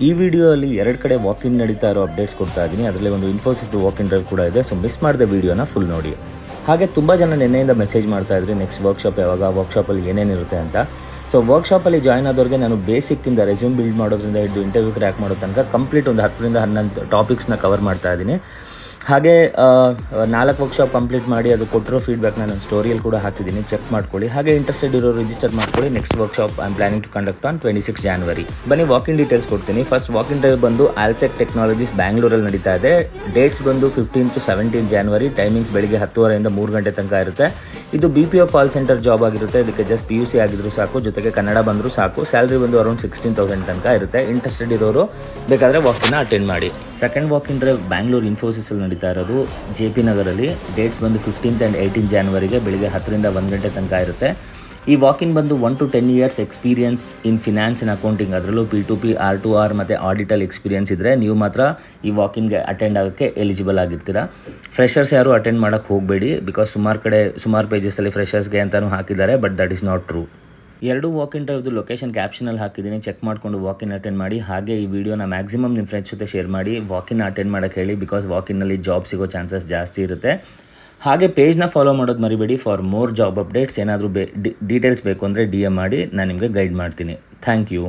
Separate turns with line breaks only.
ಈ ವಿಡಿಯೋಲ್ಲಿ 2 ಕಡೆ ವಾಕಿಂಗ್ ನಡೀತಾ ಇರೋ ಅಪ್ಡೇಟ್ಸ್ ಕೊಡ್ತಾ ಇದ್ದೀನಿ. ಅದರಲ್ಲಿ ಒಂದು ಇನ್ಫೋಸಿಸ್ ವಾಕಿಂಗ್ ಡ್ರೈವ್ ಕೂಡ ಇದೆ. ಸೊ ಮಿಸ್ ಮಾಡಿದ ವಿಡಿಯೋನ ಫುಲ್ ನೋಡಿ. ಹಾಗೆ ತುಂಬ ಜನ ನಿನ್ನೆಯಿಂದ ಮೆಸೇಜ್ ಮಾಡ್ತಾ ಇದ್ರಿ ನೆಕ್ಸ್ಟ್ ವರ್ಕ್ಶಾಪ್ ಯಾವಾಗ, ವರ್ಕ್ಶಾಪಲ್ಲಿ ಏನೇನಿರುತ್ತೆ ಅಂತ. ಸೊ ವರ್ಕ್ಶಾಪಲ್ಲಿ ಜಾಯ್ನ್ ಆದವ್ರಿಗೆ ನಾನು ಬೇಸಿಕ್ಕಿಂದ ರೆಸ್ಯೂಮ್ ಬಿಲ್ಡ್ ಮಾಡೋದ್ರಿಂದ ಹಿಡಿದು ಇಂಟರ್ವ್ಯೂ ಕ್ರ್ಯಾಕ್ ಮಾಡೋ ತನಕ ಕಂಪ್ಲೀಟ್ ಒಂದು 10ರಿಂದ 11 ಟಾಪಿಕ್ಸ್ನ ಕವರ್ ಮಾಡ್ತಾ ಇದ್ದೀನಿ. ಹಾಗೆ 4 ವರ್ಕ್ಶಾಪ್ ಕಂಪ್ಲೀಟ್ ಮಾಡಿ ಅದು ಕೊಟ್ಟಿರೋ ಫೀಡ್ಬ್ಯಾಕ್ನ ನಾನು ಸ್ಟೋರಿಯಲ್ಲಿ ಕೂಡ ಹಾಕಿದ್ದೀನಿ, ಚೆಕ್ ಮಾಡ್ಕೊಳ್ಳಿ. ಹಾಗೆ ಇಂಟ್ರೆಸ್ಟೆಡ್ ಇರೋ ರಿಜಿಸ್ಟರ್ ಮಾಡ್ಕೊಳ್ಳಿ. Next workshop I am planning to conduct on 26 January. ಬನ್ನಿ ವಾಕಿಂಗ್ ಡೀಟೇಲ್ಸ್ ಕೊಡ್ತೀನಿ. ಫಸ್ಟ್ ವಾಕಿಂಗ್ ಡ್ರೈವ್ ಬಂದು ಆಲ್ಸೆಕ್ ಟೆಕ್ನಾಲಜೀಸ್ ಬ್ಯಾಂಗ್ಳೂರಲ್ಲಿ ನಡೀತಾ ಇದೆ. ಡೇಟ್ಸ್ ಬಂದು 15 to 17 January. ಟೈಮಿಂಗ್ಸ್ ಬೆಳಿಗ್ಗೆ 10:30 3 ಗಂಟೆ ತನಕ ಇರುತ್ತೆ. ಇದು BPO ಕಾಲ್ ಸೆಂಟರ್ ಜಾಬ್ ಆಗಿರುತ್ತೆ. ಇದಕ್ಕೆ ಜಸ್ಟ್ PUC ಆಗಿದ್ರು ಸಾಕು, ಜೊತೆಗೆ ಕನ್ನಡ ಬಂದರೂ ಸಾಕು. ಸ್ಯಾಲ್ರಿ ಬಂದು ಅರೌಂಡ್ 16,000 ತನಕ ಇರುತ್ತೆ. ಇಂಟ್ರೆಸ್ಟೆಡ್ ಇರೋರು ಬೇಕಾದರೆ ವಾಕಿಂಗ್ನ ಅಟೆಂಡ್ ಮಾಡಿ. ಸೆಕೆಂಡ್ ವಾಕಿಂಗ್ ಡ್ರೈವ್ ಬ್ಯಾಂಗ್ಳೂರು ಇನ್ಫೋಸಿಸಲ್ಲಿ ನಡೀತಾ ಇರೋದು JP ನಗರಲ್ಲಿ. ಡೇಟ್ಸ್ ಬಂದು 15th and 18th January ಬೆಳಿಗ್ಗೆ 10ರಿಂದ 1 ಗಂಟೆ ತನಕ ಇರುತ್ತೆ. ಈ ವಾಕಿಂಗ್ ಬಂದು 1 to 10 years experience in finance and accounting, ಅದರಲ್ಲೂ P2P, R2R ಮತ್ತು ಆಡಿಟಲ್ ಎಕ್ಸ್ಪೀರಿಯನ್ಸ್ ಇದ್ದರೆ ನೀವು ಮಾತ್ರ ಈ ವಾಕಿಂಗ್ಗೆ ಅಟೆಂಡ್ ಆಗೋಕ್ಕೆ ಎಲಿಜಿಬಲ್ ಆಗಿರ್ತೀರಾ. ಫ್ರೆಷರ್ಸ್ ಯಾರು ಅಟೆಂಡ್ ಮಾಡೋಕ್ಕೆ ಹೋಗಬೇಡಿ, ಬಿಕಾಸ್ ಸುಮಾರು ಪೇಜಸಲ್ಲಿ ಫ್ರೆಷರ್ಸ್ಗೆ ಅಂತಲೂ ಹಾಕಿದ್ದಾರೆ, but that is not true. 2 walk in ಡ್ರೈವ್ದು ಲೊಕೇಶನ್ ಕ್ಯಾಪ್ಷನಲ್ಲಿ ಹಾಕಿದ್ದೀನಿ, ಚೆಕ್ ಮಾಡಿಕೊಂಡು ವಾಕಿನ್ ಅಟೆಂಡ್ ಮಾಡಿ. ಹಾಗೆ ಈ ವಿಡಿಯೋನ ಮ್ಯಾಕ್ಸಿಮಮ್ ನಿಮ್ಮ ಫ್ರೆಂಡ್ಸ್ ಜೊತೆ ಶೇರ್ ಮಾಡಿ, ವಾಕಿನ್ ಅಟೆಂಡ್ ಮಾಡೋಕ್ಕೆ ಹೇಳಿ, ಬಿಕಾಸ್ ವಾಕಿನ್ನಲ್ಲಿ ಜಾಬ್ ಸಿಗೋ ಚಾನ್ಸಸ್ ಜಾಸ್ತಿ ಇರುತ್ತೆ. ಹಾಗೆ ಪೇಜ್ನ ಫಾಲೋ ಮಾಡೋದು ಮರಿಬೇಡಿ ಫಾರ್ ಮೋರ್ ಜಾಬ್ ಅಪ್ಡೇಟ್ಸ್. ಏನಾದರೂ ಡೀಟೇಲ್ಸ್ ಬೇಕು ಅಂದರೆ DM ಮಾಡಿ, ನಾನು ನಿಮಗೆ ಗೈಡ್ ಮಾಡ್ತೀನಿ. Thank you.